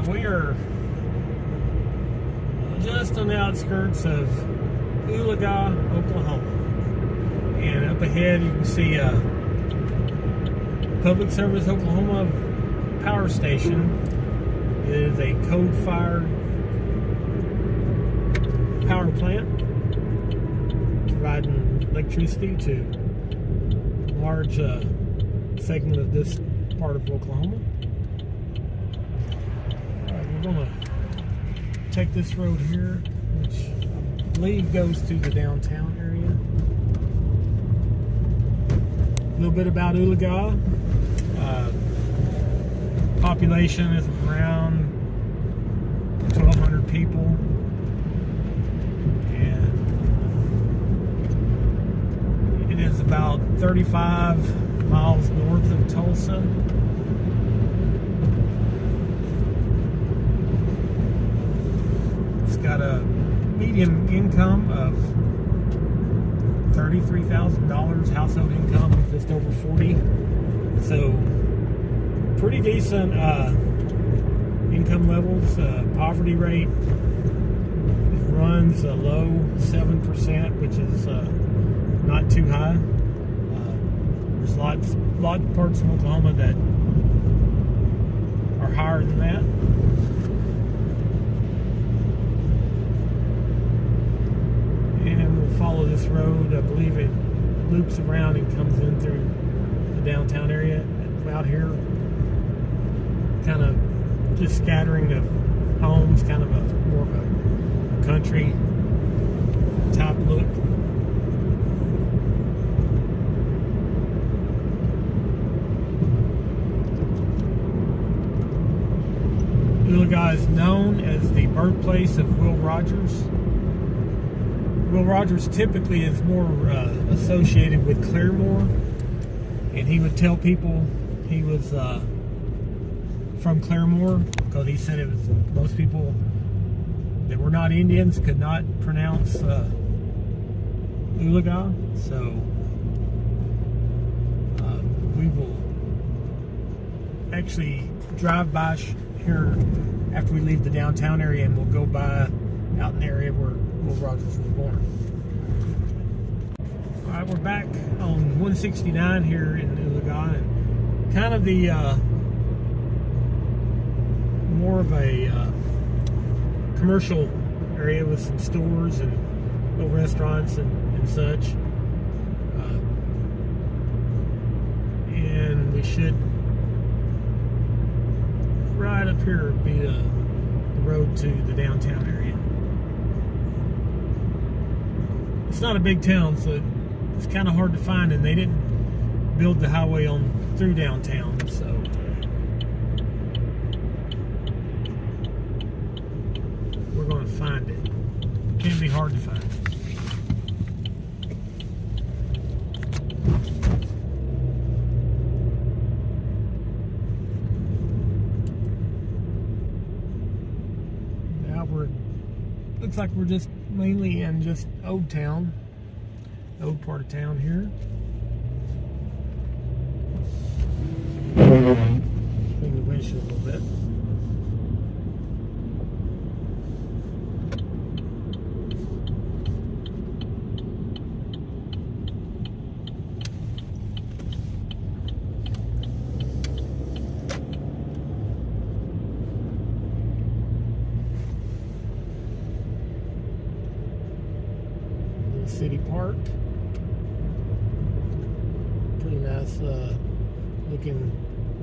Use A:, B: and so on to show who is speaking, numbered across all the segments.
A: Alright, we are just on the outskirts of Oolagah, Oklahoma. And up ahead you can see Public Service Oklahoma power station. It is a coal-fired power plant providing electricity to a large segment of this part of Oklahoma. Alright, we're going to take this road here, which I believe goes to the downtown area. A little bit about Oolagah. Population is around 1,200 people, and it is about 35 miles north of Tulsa. It's got a median income of $33,000, household income of just over 40. So pretty decent income levels. Poverty rate runs a low 7%, which is not too high. There's lots of parts of Oklahoma that are higher than that. And we'll follow this road. I believe it loops around and comes in through the downtown area. Out here, kind of just scattering of homes, kind of more of a country type look. Oolagah is known as the birthplace of Will Rogers. Will Rogers typically is more associated with Claremore, and he would tell people he was from Claremore because he said it was most people that were not Indians could not pronounce Oolagah. So we will actually drive by here after we leave the downtown area, and we'll go by out in the area where Will Rogers was born. Alright, we're back on 169 here in Oolagah, and kind of the more of a commercial area with some stores and little restaurants and such. And we should, right up here, be the road to the downtown area. It's not a big town, so it's kind of hard to find, and they didn't build the highway on through downtown, so we're going to find it. It can be hard to find. Now looks like we're just mainly in just Old Town, old part of town here. Bring the windshield a little bit. City Park. Pretty nice looking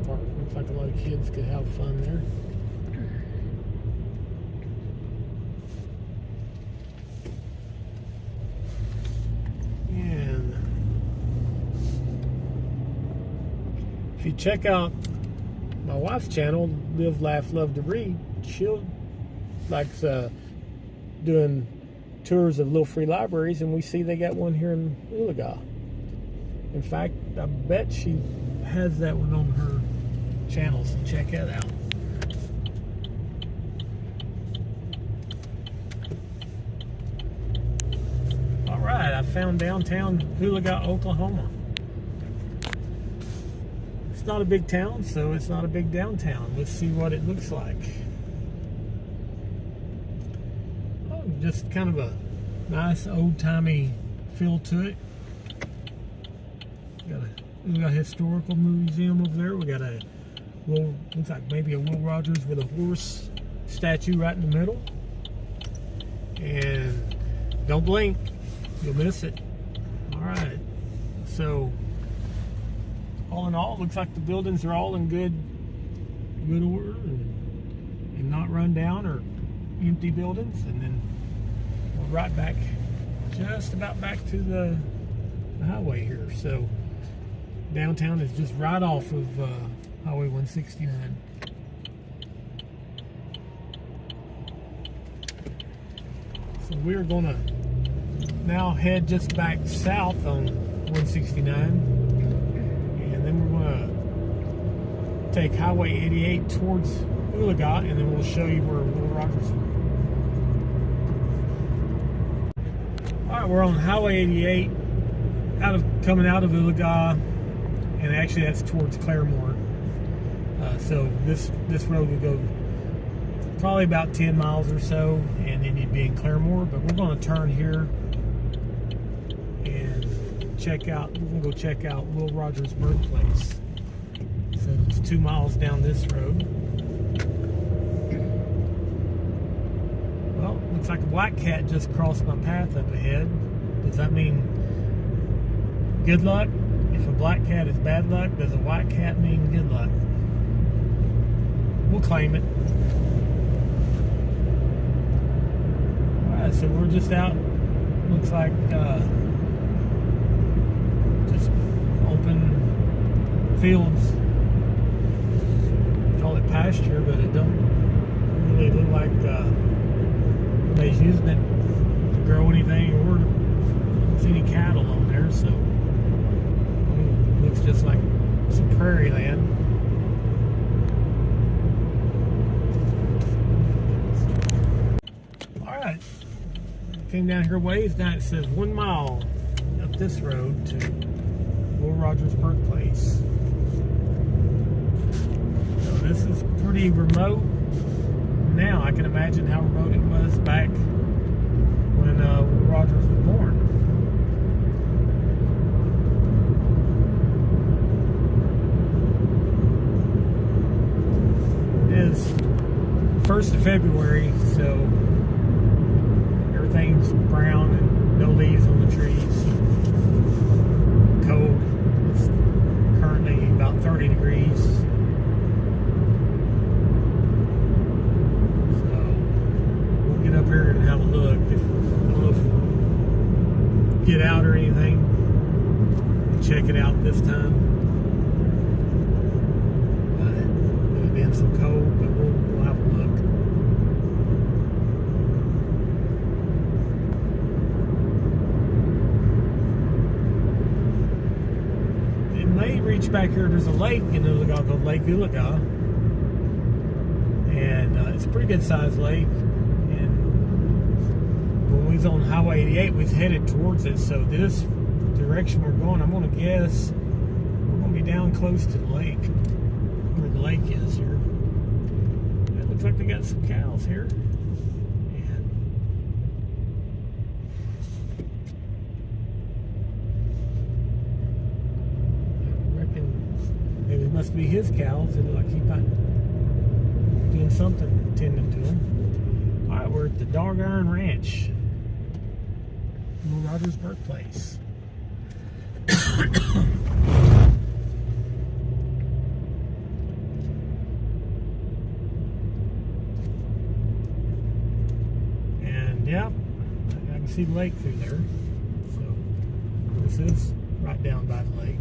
A: park. Looks like a lot of kids could have fun there. And if you check out my wife's channel, Live, Laugh, Love to Read, she likes doing tours of little free libraries, and we see they got one here in Oolagah. In fact, I bet she has that one on her channel, so check that out. Alright, I found downtown Oolagah, Oklahoma. It's not a big town, so it's not a big downtown. Let's see what it looks like. just kind of a nice old-timey feel to it. We got a historical museum over there. We got a looks like maybe a Will Rogers with a horse statue right in the middle. And don't blink, you'll miss it. All right. So all in all, looks like the buildings are all in good order and not run down or empty buildings. And then we're right back, just about back to the highway here. So downtown is just right off of Highway 169. So we're gonna now head just back south on 169, and then we're gonna take Highway 88 towards Oolagah, and then we'll show you where Will Rogers is. All right, we're on Highway 88, coming out of Oolagah, and actually that's towards Claremore. So this road would go probably about 10 miles or so, and then you'd be in Claremore. But we're going to turn here and check out. We're going to go check out Will Rogers' birthplace. So it's 2 miles down this road. Well, looks like a black cat just crossed my path up ahead. Does that mean good luck? If a black cat is bad luck, does a white cat mean good luck? We'll claim it. Alright, so we're just out. Looks like just open fields. Call it pasture, but it don't really look like nobody's using it to grow anything or see any cattle on there. So looks just like some prairie land. Alright, came down here ways. Now it says 1 mile up this road to Will Rogers' birthplace. So this is pretty remote now. I can imagine how remote it was back when Will Rogers was born. Is 1st of February, so everything's brown and no leaves on the trees. Cold. It's currently about 30 degrees. So we'll get up here and have a look. I don't know if get out or anything. Check it out this time. Been so cold, but we'll have a look. It may reach back here. There's a lake in Oolagah called Lake Oolagah, and it's a pretty good sized lake. And when we was on Highway 88, we was headed towards it. So this direction we're going, I'm going to guess we're going to be down close to the lake. Where the lake is here. It looks like they got some cows here. And I reckon maybe it must be his cows. It looks like he's doing something, tending to them. Alright, we're at the Dog Iron Ranch. Will Rogers' birthplace. Yeah, I can see the lake through there. So this is right down by the lake.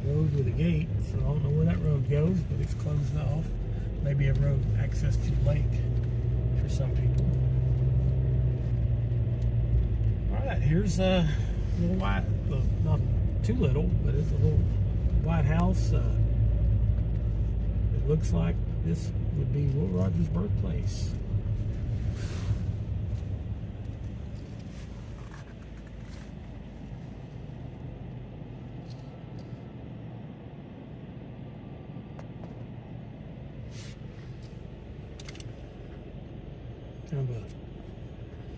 A: Road with a gate, so I don't know where that road goes, but it's closed off. Maybe a road access to the lake for some people. Alright, here's a little white, not too little, but it's a little white house. It looks like this would be Will Rogers' birthplace.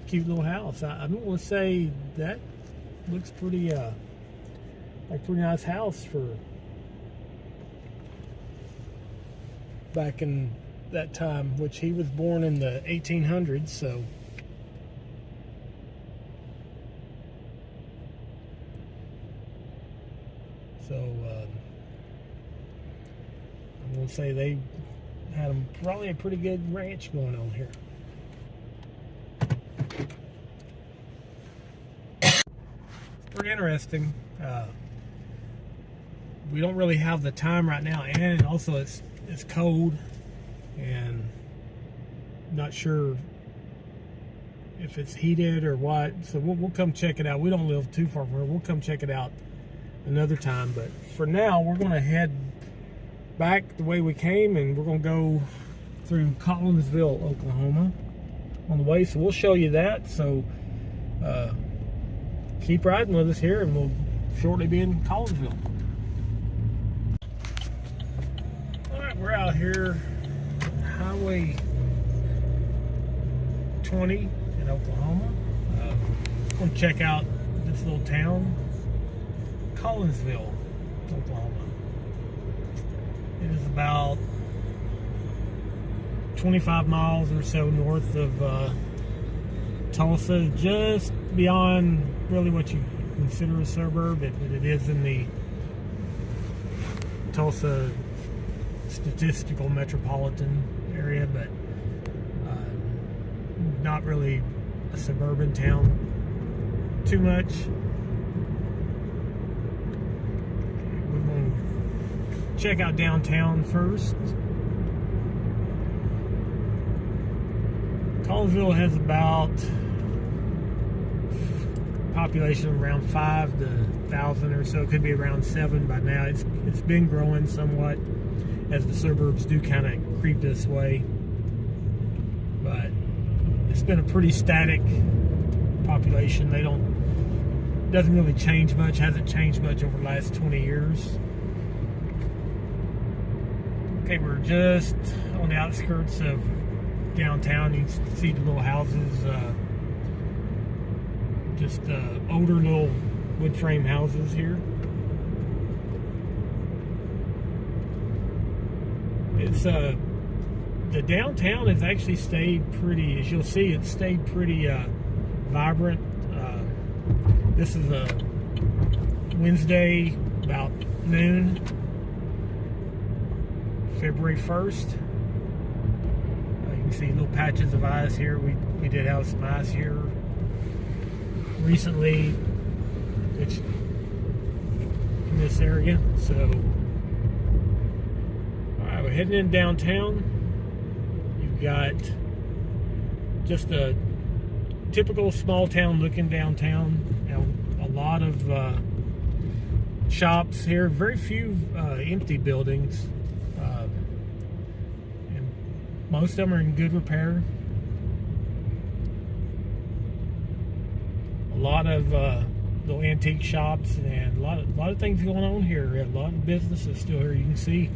A: cute little house. I don't want to say that looks pretty, like pretty nice house for back in that time, which he was born in the 1800s, so. I'm going to say they had probably a pretty good ranch going on here. It's pretty interesting. We don't really have the time right now, and also it's cold, and not sure if it's heated or what. So we'll come check it out. We don't live too far from here. We'll come check it out another time, but for now we're going to head back the way we came, and we're going to go through Collinsville, Oklahoma on the way, so we'll show you that. So keep riding with us here, and we'll shortly be in Collinsville. Alright, we're out here Highway 20 in Oklahoma. We're going to check out this little town, Collinsville, Oklahoma. It is about 25 miles or so north of Tulsa, just beyond really what you consider a suburb. It is in the Tulsa statistical metropolitan area, but not really a suburban town too much. Check out downtown first. Collinsville has about population around 5 to 1,000 or so. It could be around 7 by now. It's been growing somewhat as the suburbs do kind of creep this way, but it's been a pretty static population. Doesn't really change much. Hasn't changed much over the last 20 years. Okay, we're just on the outskirts of downtown. You can see the little houses, just older little wood frame houses here. It's the downtown has actually stayed pretty, as you'll see, it's stayed pretty vibrant. This is a Wednesday about noon, February 1st. You can see little patches of ice here. We did have some ice here recently, which in this area. So, all right, we're heading in downtown. You've got just a typical small town looking downtown. Now, a lot of shops here. Very few empty buildings. Most of them are in good repair. A lot of little antique shops and a lot of things going on here. A lot of businesses still here. You can see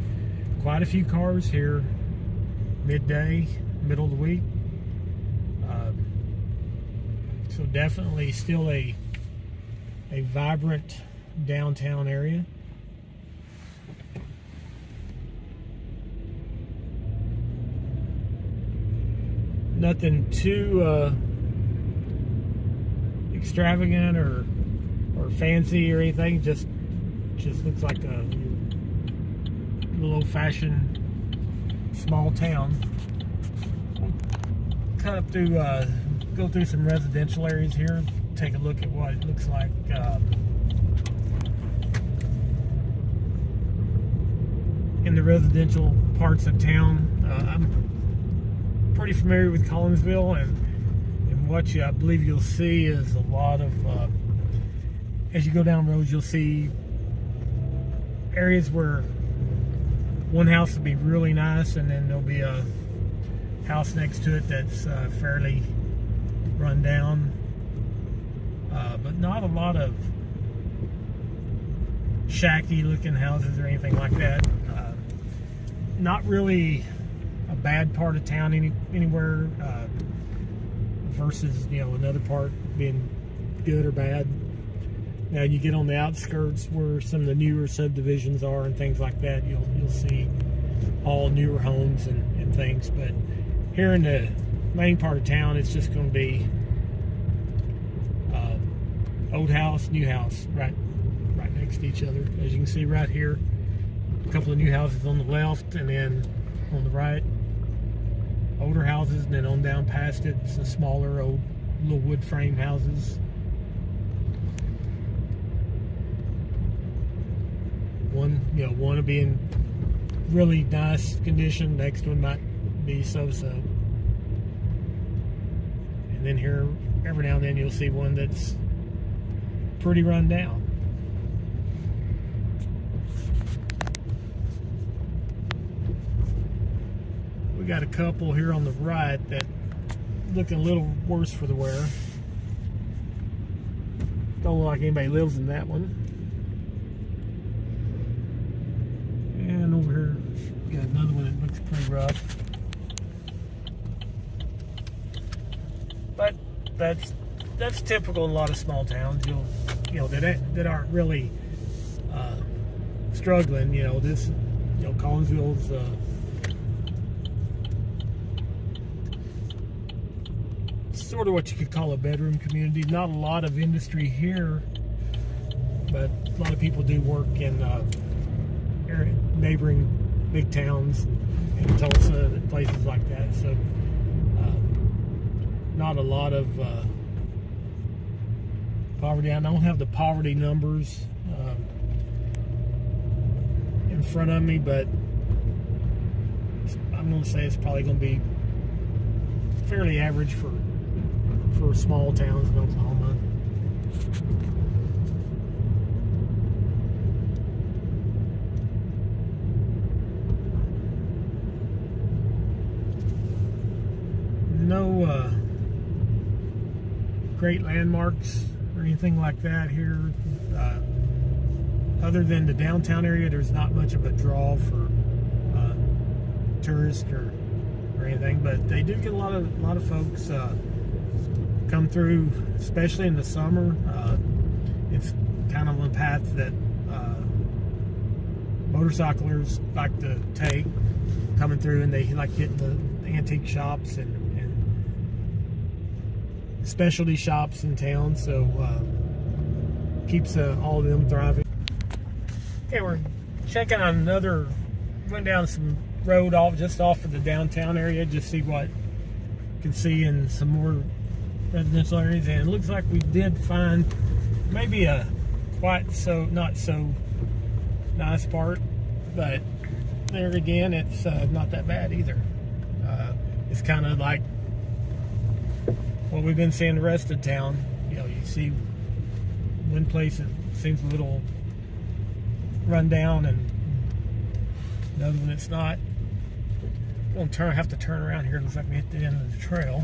A: quite a few cars here. Midday, middle of the week. So definitely still a vibrant downtown area. Nothing too extravagant or fancy or anything. Just looks like a little old-fashioned small town. Cut up through, go through some residential areas here. Take a look at what it looks like. In the residential parts of town. I'm pretty familiar with Collinsville, and what I believe you'll see is a lot of, as you go down roads, you'll see areas where one house will be really nice, and then there'll be a house next to it that's fairly run down, but not a lot of shacky looking houses or anything like that. Not really a bad part of town anywhere. versus, you know, another part being good or bad. Now you get on the outskirts where some of the newer subdivisions are and things like that, you'll see all newer homes and things. But here in the main part of town, it's just going to be old house, new house, right next to each other. As you can see right here, a couple of new houses on the left, and then on the right, older houses, and then on down past it, some smaller old little wood frame houses. One will be in really nice condition, next one might be so-so. And then here, every now and then, you'll see one that's pretty run down. We got a couple here on the right that looking a little worse for the wear. Don't look like anybody lives in that one. And over here, got another one that looks pretty rough. But that's typical in a lot of small towns. That aren't really struggling. Collinsville's sort of what you could call a bedroom community. Not a lot of industry here, but a lot of people do work in neighboring big towns in Tulsa and places like that. So not a lot of poverty. I don't have the poverty numbers in front of me, but I'm going to say it's probably going to be fairly average for small towns in Oklahoma. No great landmarks or anything like that here. Other than the downtown area, there's not much of a draw for tourists or anything, but they do get a lot of folks come through, especially in the summer. It's kind of a path that motorcyclers like to take, coming through, and they like hitting the antique shops and specialty shops in town, so keeps all of them thriving. Okay, we're checking on another, went down some road just off of the downtown area, just see what you can see in some more residential areas, and it looks like we did find maybe a not so nice part, but there again, it's not that bad either. It's kind of like what we've been seeing the rest of town. You see one place that seems a little run down, and another one that's not. We'll have to turn around here. Looks like we hit the end of the trail.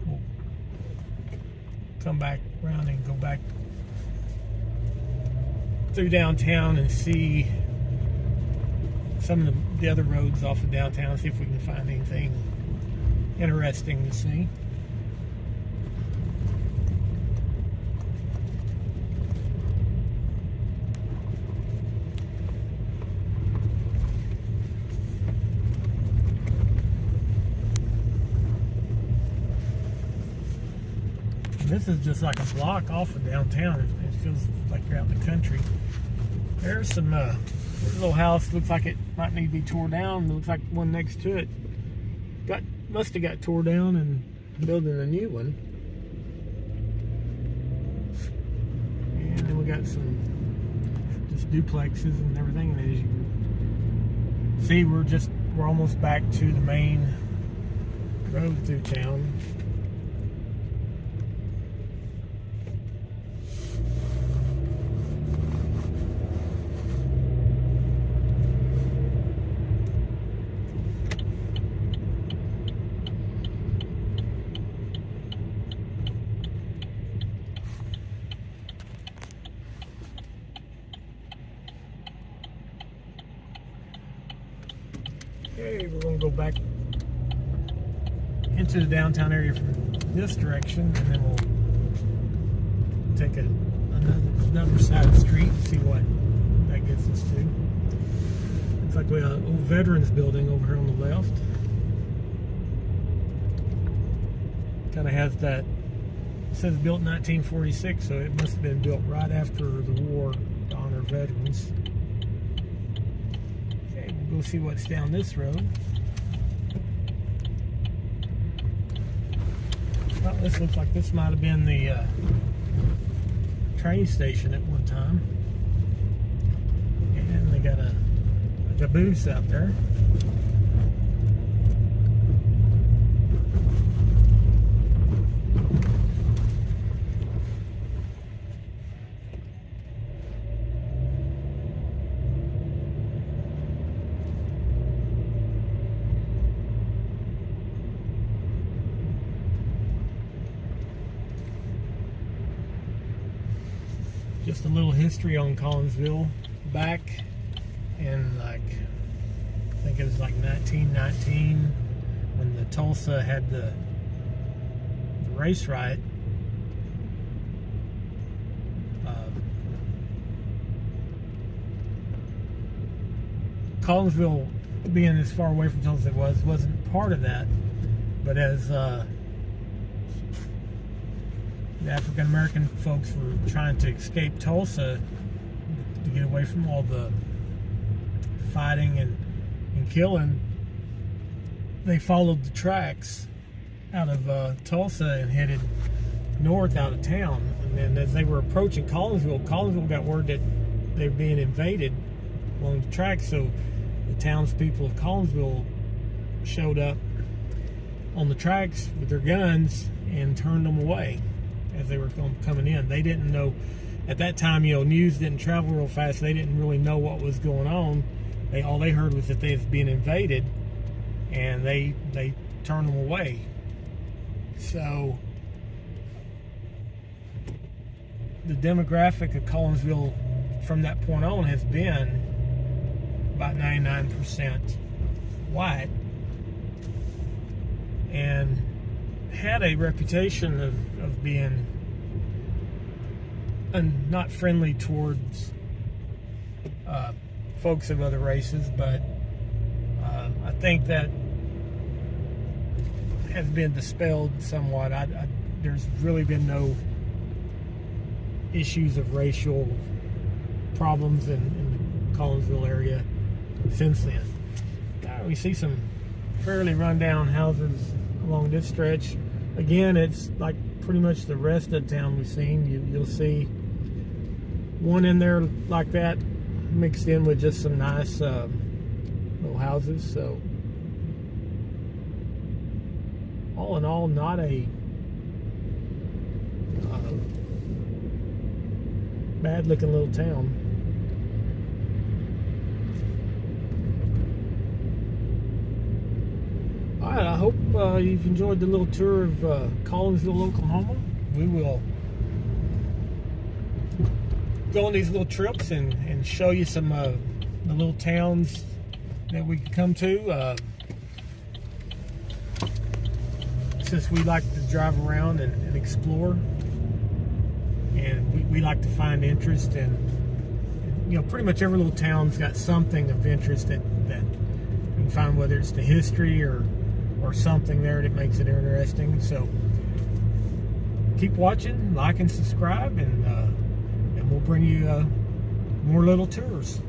A: We'll come back around and go back through downtown and see some of the other roads off of downtown, see if we can find anything interesting to see. This is just like a block off of downtown. It feels like you're out in the country. There's some there's a little house. Looks like it might need to be tore down. Looks like one next to it must have got tore down and building a new one. And then we got some just duplexes and everything. And as you can see, we're almost back to the main road through town. Okay, we're going to go back into the downtown area from this direction, and then we'll take another side street and see what that gets us to. Looks like we have an old Veterans Building over here on the left. Kind of has that, it says built in 1946, so it must have been built right after the war to honor veterans. Okay, we'll go see what's down this road. Well, this looks like this might have been the train station at one time. And they got a caboose out there. Just a little history on Collinsville. Back in, like, I think it was like 1919 when the Tulsa had the race riot. Collinsville, being as far away from Tulsa as it wasn't part of that, but as the African American folks were trying to escape Tulsa to get away from all the fighting and killing, they followed the tracks out of Tulsa and headed north out of town. And then as they were approaching Collinsville got word that they were being invaded along the tracks, so the townspeople of Collinsville showed up on the tracks with their guns and turned them away as they were coming in. They didn't know, at that time, you know, news didn't travel real fast. They didn't really know what was going on. All they heard was that they was being invaded, and they turned them away. So the demographic of Collinsville from that point on has been about 99% white, and had a reputation of being not friendly towards folks of other races, but I think that has been dispelled somewhat. There's really been no issues of racial problems in the Collinsville area since then. We see some fairly rundown houses along this stretch. Again, it's like pretty much the rest of the town we've seen. You'll see one in there like that mixed in with just some nice little houses. So all in all, not a bad looking little town. Alright, I hope you've enjoyed the little tour of Collinsville, Oklahoma. We will go on these little trips and show you some the little towns that we can come to. Since we like to drive around and explore, and we like to find interest in, you know, pretty much every little town's got something of interest that you can find, whether it's the history or something there that makes it interesting. So keep watching, like and subscribe, and we'll bring you more little tours.